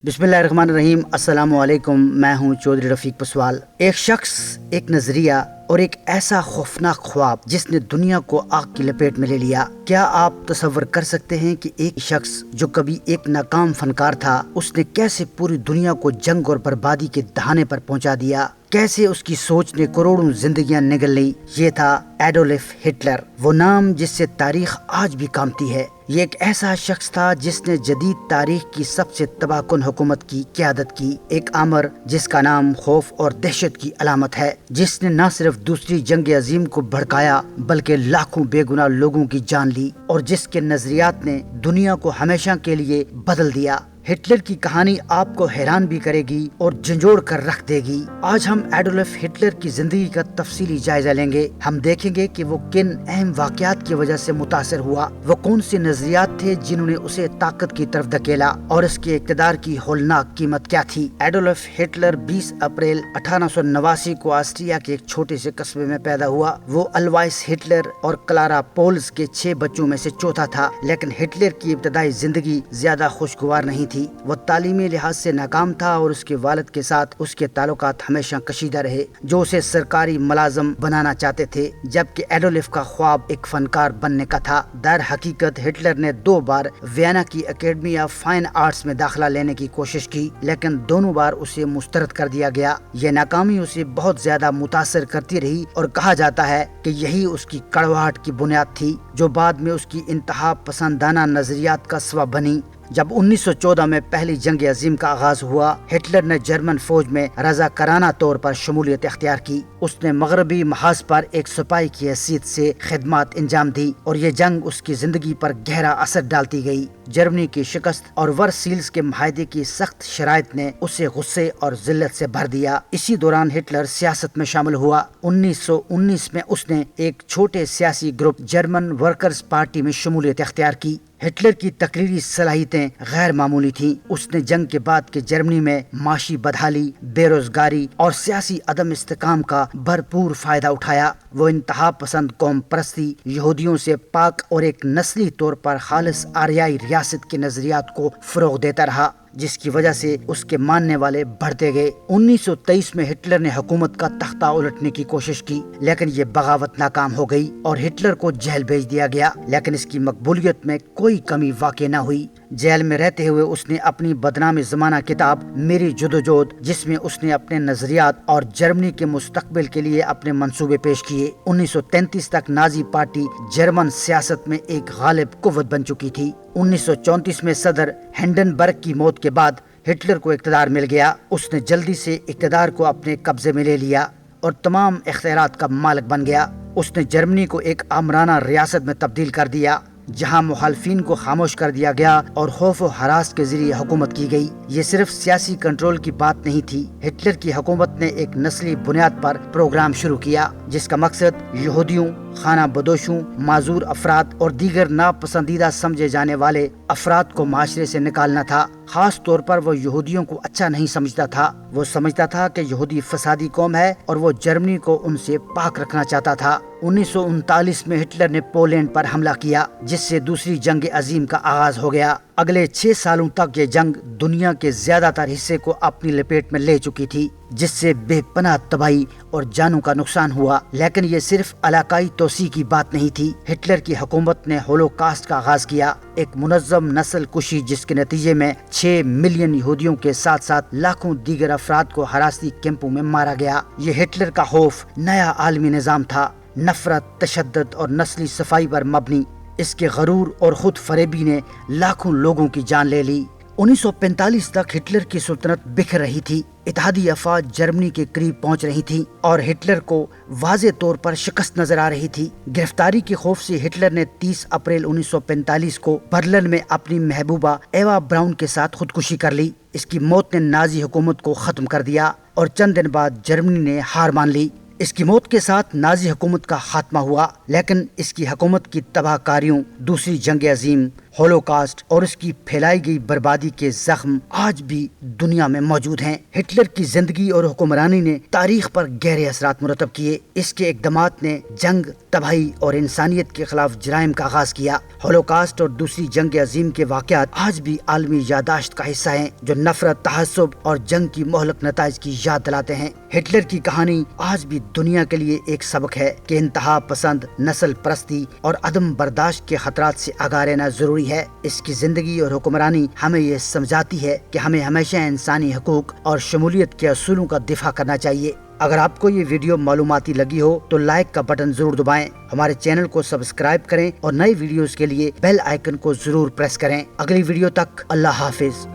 बिस्मिल्लाहिर्रहमानिर्रहीम। अस्सलाम वालेकुम। मैं हूँ चौधरी रफ़ीक पसवाल। एक शख्स, एक नज़रिया और एक ऐसा खौफनाक ख्वाब जिसने दुनिया को आग की लपेट में ले लिया। क्या आप तसव्वुर कर सकते हैं कि एक शख्स जो कभी एक नाकाम फनकार था, उसने कैसे पूरी दुनिया को जंग और बर्बादी के दहाने पर पहुंचा दिया? कैसे उसकी सोच ने करोड़ों जिंदगियां निगल ली? ये था एडोल्फ हिटलर, वो नाम जिससे तारीख आज भी कांपती है। ये एक ऐसा शख्स था जिसने जदीद तारीख की सबसे तबाहकुन हुकूमत की क़यादत की। एक आमर जिसका नाम खौफ और दहशत की अलामत है, जिसने न सिर्फ दूसरी जंग अजीम को भड़काया बल्कि लाखों बेगुनाह लोगों की जान ली और जिसके नजरियात ने दुनिया को हमेशा के लिए बदल दिया। हिटलर की कहानी आपको हैरान भी करेगी और झंझोड़ कर रख देगी। आज हम एडोल्फ हिटलर की जिंदगी का तफसीली जायजा लेंगे। हम देखेंगे कि वो किन अहम वाकयात की वजह से मुतासर हुआ, वो कौन से नजरियात थे जिन्होंने उसे ताकत की तरफ धकेला और इसके इक़्तिदार की होलनाक कीमत क्या थी। एडोल्फ हिटलर 20 अप्रैल 1889 को ऑस्ट्रिया के एक छोटे से कस्बे में पैदा हुआ। वो अल्वाइस हिटलर और क्लारा पोल्स के 6 बच्चों में से चौथा था, लेकिन हिटलर की इब्तदाई जिंदगी ज्यादा खुशगवार नहीं थी। वो तालीमी लिहाज से नाकाम था और उसके वालिद के साथ उसके ताल्लुकात हमेशा कशीदा रहे, जो उसे सरकारी मुलाजिम बनाना चाहते थे, जबकि एडोल्फ का ख्वाब एक फनकार बनने का था। दर हकीकत हिटलर ने 2 बार वियना की एकेडमी ऑफ फाइन आर्ट्स में दाखिला लेने की कोशिश की, लेकिन दोनों बार उसे मुस्तरद कर दिया गया। ये नाकामी उसे बहुत ज्यादा मुतासर करती रही और कहा जाता है कि यही उसकी कड़वाहट की बुनियाद थी, जो बाद में उसकी इंतहा पसंदाना नजरियात का सबब बनी। जब 1914 में पहली जंग अजीम का आगाज हुआ, हिटलर ने जर्मन फौज में रज़ाकाराना तौर पर शमूलियत इख्तियार की। उसने मगरबी महाज पर एक सिपाही की हैसियत से खिदमत अंजाम दी और ये जंग उसकी जिंदगी पर गहरा असर डालती गई। जर्मनी की शिकस्त और वर्सील्स के माहदे की सख्त शराइत ने उसे गुस्से और जिल्लत से भर दिया। इसी दौरान हिटलर सियासत में शामिल हुआ। 1919 में उसने एक छोटे सियासी ग्रुप जर्मन वर्कर्स पार्टी में शमूलियत इख्तियार की। हिटलर की तकरीरी सलाहियतें गैर मामूली थीं। उसने जंग के बाद के जर्मनी में माशी बदहाली, बेरोजगारी और सियासी अदम इस्तेकाम का भरपूर फायदा उठाया। वो इंतहा पसंद कौम परस्ती, यहूदियों से पाक और एक नस्ली तौर पर खालिस आर्याई रियासत के नजरियात को फरोग देता रहा, जिसकी वजह से उसके मानने वाले बढ़ते गए। 1923 में हिटलर ने हुकूमत का तख्ता उलटने की कोशिश की, लेकिन ये बगावत नाकाम हो गई और हिटलर को जेल भेज दिया गया। लेकिन इसकी मकबूलियत में कोई कमी वाक़ई न हुई। जेल में रहते हुए उसने अपनी बदनामी ज़माना किताब मेरी जुदोजोद, जिसमें उसने अपने नजरियात और जर्मनी के मुस्तकबिल के लिए अपने मंसूबे पेश किए। 1933 तक नाजी पार्टी जर्मन सियासत में एक गालिब कुव्वत बन चुकी थी। 1934 में सदर हिंडनबर्ग की मौत के बाद हिटलर को इक़्तिदार मिल गया। उसने जल्दी से इक़्तिदार को अपने कब्जे में ले लिया और तमाम इख्तियारात का मालिक बन गया। उसने जर्मनी को एक आमराना रियासत में तब्दील कर दिया, जहां मुखालफिन को खामोश कर दिया गया और खौफ और हरास के जरिए हुकूमत की गई। ये सिर्फ सियासी कंट्रोल की बात नहीं थी। हिटलर की हुकूमत ने एक नस्ली बुनियाद पर प्रोग्राम शुरू किया, जिसका मकसद यहूदियों, खाना बदोशों, माजूर अफराद और दीगर नापसंदीदा समझे जाने वाले अफराद को माशरे से निकालना था। खास तौर पर वो यहूदियों को अच्छा नहीं समझता था। वो समझता था कि यहूदी फसादी कौम है और वो जर्मनी को उनसे पाक रखना चाहता था। 1939 में हिटलर ने पोलैंड पर हमला किया, जिससे दूसरी जंग अजीम का आगाज हो गया। अगले 6 सालों तक ये जंग दुनिया के ज्यादातर हिस्से को अपनी लपेट में ले चुकी थी, जिससे बेपनाह तबाही और जानों का नुकसान हुआ। लेकिन ये सिर्फ इलाकाई तोसी की बात नहीं थी। हिटलर की हुकूमत ने होलोकास्ट का आगाज किया, एक मुनज़्ज़म नस्ल कुशी, जिसके नतीजे में 6 मिलियन यहूदियों के साथ साथ लाखों दीगर अफराद को हरासी कैंपों में मारा गया। ये हिटलर का खौफ नया आलमी निज़ाम था, नफरत, तशद्दुद और नस्ली सफाई पर मबनी। इसके गरूर और खुद फरेबी ने लाखों लोगों की जान ले ली। 1945 तक हिटलर की सुल्तनत बिखर रही थी। इत्तेहादी अफवाज जर्मनी के करीब पहुंच रही थी और हिटलर को वाज़े तौर पर शिकस्त नजर आ रही थी। गिरफ्तारी के खौफ से हिटलर ने 30 अप्रैल 1945 को बर्लिन में अपनी महबूबा एवा ब्राउन के साथ खुदकुशी कर ली। इसकी मौत ने नाजी हुकूमत को खत्म कर दिया और चंद दिन बाद जर्मनी ने हार मान ली। इसकी मौत के साथ नाजी हुकूमत का खात्मा हुआ, लेकिन इसकी हुकूमत की तबाहकारियों, दूसरी जंग अजीम, ہولوکاسٹ اور اس کی پھیلائی گئی بربادی کے زخم آج بھی دنیا میں موجود ہیں۔ ہٹلر کی زندگی اور حکمرانی نے تاریخ پر گہرے اثرات مرتب کیے۔ اس کے اقدامات نے جنگ، تباہی اور انسانیت کے خلاف جرائم کا آغاز کیا۔ ہولوکاسٹ اور دوسری جنگ عظیم کے واقعات آج بھی عالمی یادداشت کا حصہ ہیں، جو نفرت، تعصب اور جنگ کی مہلک نتائج کی یاد دلاتے ہیں۔ ہٹلر کی کہانی آج بھی دنیا کے لیے ایک سبق ہے کہ انتہا پسند، نسل پرستی اور عدم برداشت کے خطرات سے آگاہ رہنا ضروری ہے۔ اس کی زندگی اور حکمرانی ہمیں یہ سمجھاتی ہے کہ ہمیں ہمیشہ انسانی حقوق اور شمولیت کے اصولوں کا دفاع کرنا چاہیے۔ اگر آپ کو یہ ویڈیو معلوماتی لگی ہو تو لائک کا بٹن ضرور دبائیں، ہمارے چینل کو سبسکرائب کریں اور نئی ویڈیوز کے لیے بیل آئیکن کو ضرور پریس کریں۔ اگلی ویڈیو تک اللہ حافظ۔